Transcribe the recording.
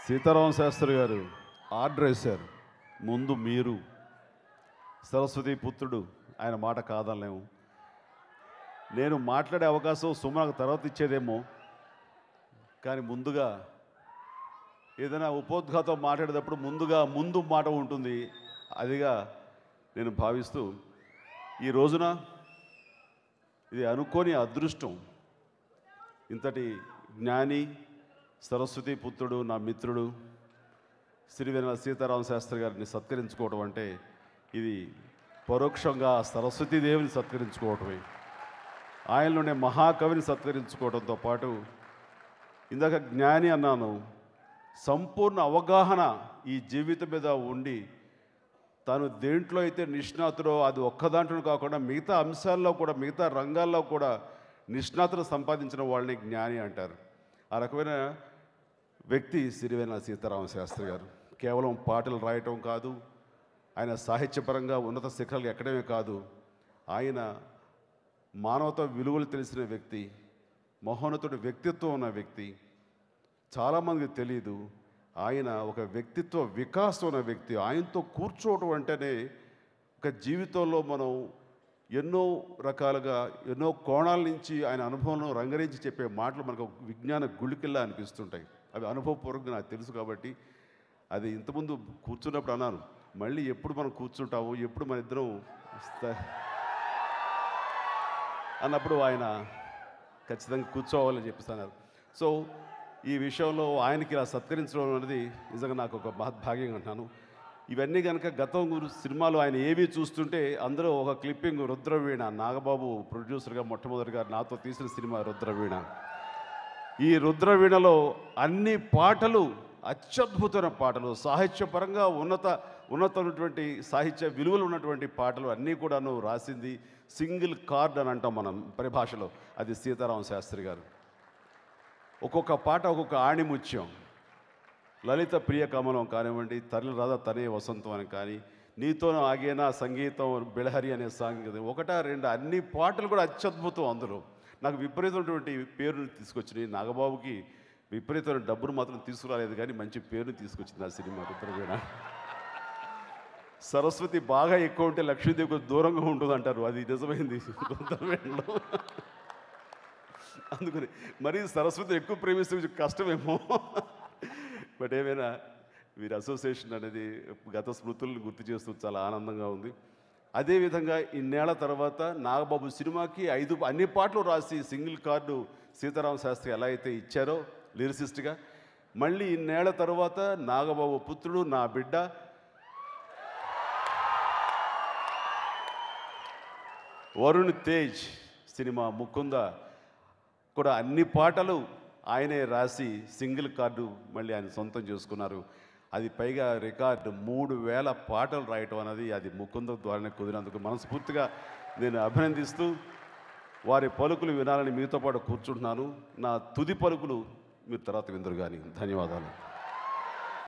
సీతారామ శాస్త్రి గారు ఆర్డర్ వేశారు. ముందు మీరు సరస్వతి పుత్రుడు, ఆయన మాట కాదనలేము. నేను మాట్లాడే అవకాశం సుమకు తర్వాత ఇచ్చేదేమో, కానీ ముందుగా ఏదైనా ఉపోద్ఘాతం మాట్లాడేటప్పుడు ముందు మాట ఉంటుంది. అదిగా నేను భావిస్తూ ఈ రోజున ఇది అనుకోని అదృష్టం. ఇంతటి జ్ఞాని సరస్వతి పుత్రుడు, నా మిత్రుడు శ్రీవేణ సీతారామ శాస్త్రి గారిని సత్కరించుకోవడం అంటే ఇది పరోక్షంగా సరస్వతీదేవిని సత్కరించుకోవటమే. ఆయనలోనే మహాకవిని సత్కరించుకోవడంతో పాటు ఇందాక జ్ఞాని అన్నాను, సంపూర్ణ అవగాహన ఈ జీవితం మీద ఉండి తాను దేంట్లో అయితే నిష్ణాతుడో అది ఒక్క దాంట్లో కాకుండా మిగతా అంశాల్లో కూడా, మిగతా రంగాల్లో కూడా నిష్ణాతులు సంపాదించిన వాళ్ళని జ్ఞాని అంటారు. ఆ రకమైన వ్యక్తి శ్రీవేణ సీతారామ శాస్త్రి గారు. కేవలం పాటలు రాయటం కాదు, ఆయన సాహిత్యపరంగా ఉన్నత శిఖరాలు ఎక్కడమే కాదు, ఆయన మానవతా విలువలు తెలిసిన వ్యక్తి, మహోన్నతుడి వ్యక్తిత్వం ఉన్న వ్యక్తి. చాలామందికి తెలియదు, ఆయన ఒక వ్యక్తిత్వ వికాసం ఉన్న వ్యక్తి. ఆయనతో కూర్చోవడం అంటేనే ఒక జీవితంలో మనం ఎన్నో రకాలుగా ఎన్నో కోణాల నుంచి ఆయన అనుభవంలో రంగరించి చెప్పే మాటలు మనకు విజ్ఞాన గుళికల్లా అనిపిస్తుంటాయి. అవి అనుభవపూర్వకంగా నాకు తెలుసు కాబట్టి అది ఇంతకుముందు కూర్చున్నప్పుడు అన్నాను, మళ్ళీ ఎప్పుడు మనం కూర్చుంటాము, ఎప్పుడు మన ఇద్దరం అన్నప్పుడు ఆయన ఖచ్చితంగా కూర్చోవాలని చెప్పిస్తున్నారు. సో ఈ విషయంలో ఆయనకి ఇలా సత్కరించడం అనేది నిజంగా నాకు ఒక మహద్భాగ్యం అంటున్నాను. ఇవన్నీ కనుక గతం సినిమాలో ఆయన ఏవి చూస్తుంటే అందులో ఒక క్లిప్పింగ్ రుద్రవీణ, నాగబాబు ప్రొడ్యూసర్గా మొట్టమొదటిగా నాతో తీసిన సినిమా రుద్రవీణ. ఈ రుద్రవీణలో అన్ని పాటలు అత్యద్భుతమైన పాటలు, సాహిత్యపరంగా ఉన్నతమైనటువంటి సాహిత్య విలువలు ఉన్నటువంటి పాటలు అన్నీ కూడాను రాసింది సింగిల్ కార్డ్ అని అంటాం మనం పరిభాషలో, అది సీతారామ శాస్త్రి గారు. ఒక్కొక్క పాట ఒక్కొక్క ఆణిముత్యం. లలిత ప్రియ కమలం కానివ్వండి, తరలి రాధా తనే వసంతం అని కానీ, నీతో ఆగేనా సంగీతం బిళహరి అనే సాంగ్, ఒకటా రెండు అన్ని పాటలు కూడా అత్యద్భుతం. అందులో నాకు విపరీతమైనటువంటి పేరుని తీసుకొచ్చినాయి. నాగబాబుకి విపరీతమైన డబ్బును మాత్రం తీసుకురాలేదు, కానీ మంచి పేరుని తీసుకొచ్చింది ఆ సినిమా రుద్రవీణ. సరస్వతి బాగా ఎక్కువ ఉంటే లక్ష్మీదేవి కొంచెం దూరంగా ఉంటుంది అంటారు, అది నిజమైంది రుద్రవీణలో. అందుకని మరీ సరస్వతి ఎక్కువ ప్రేమిస్తే కొంచెం కష్టమేమో. బట్ ఏమైనా వీరి అసోసియేషన్ అనేది గత స్మృతులను గుర్తు చేస్తూ చాలా ఆనందంగా ఉంది. అదేవిధంగా ఇన్నేళ్ల తర్వాత నాగబాబు సినిమాకి అన్ని పాటలు రాసి సింగిల్ కార్డు సీతారామ శాస్త్రి ఎలా అయితే ఇచ్చారో లిరిసిస్ట్గా, మళ్ళీ ఇన్నేళ్ల తర్వాత నాగబాబు పుత్రుడు, నా బిడ్డ వరుణ్ తేజ్ సినిమా ముకుంద కూడా అన్ని పాటలు ఆయనే రాసి సింగిల్ కార్డు మళ్ళీ ఆయన సొంతం చేసుకున్నారు. అది పైగా రికార్డు 3000 పాటలు రాయటం అనేది అది ముకుంద ద్వారానే కుదిరినందుకు మనస్ఫూర్తిగా నేను అభినందిస్తూ వారి పలుకులు వినాలని మీతో పాటు కూర్చుంటున్నాను. నా తుది పలుకులు మీరు తర్వాత విందురు కానీ. ధన్యవాదాలు.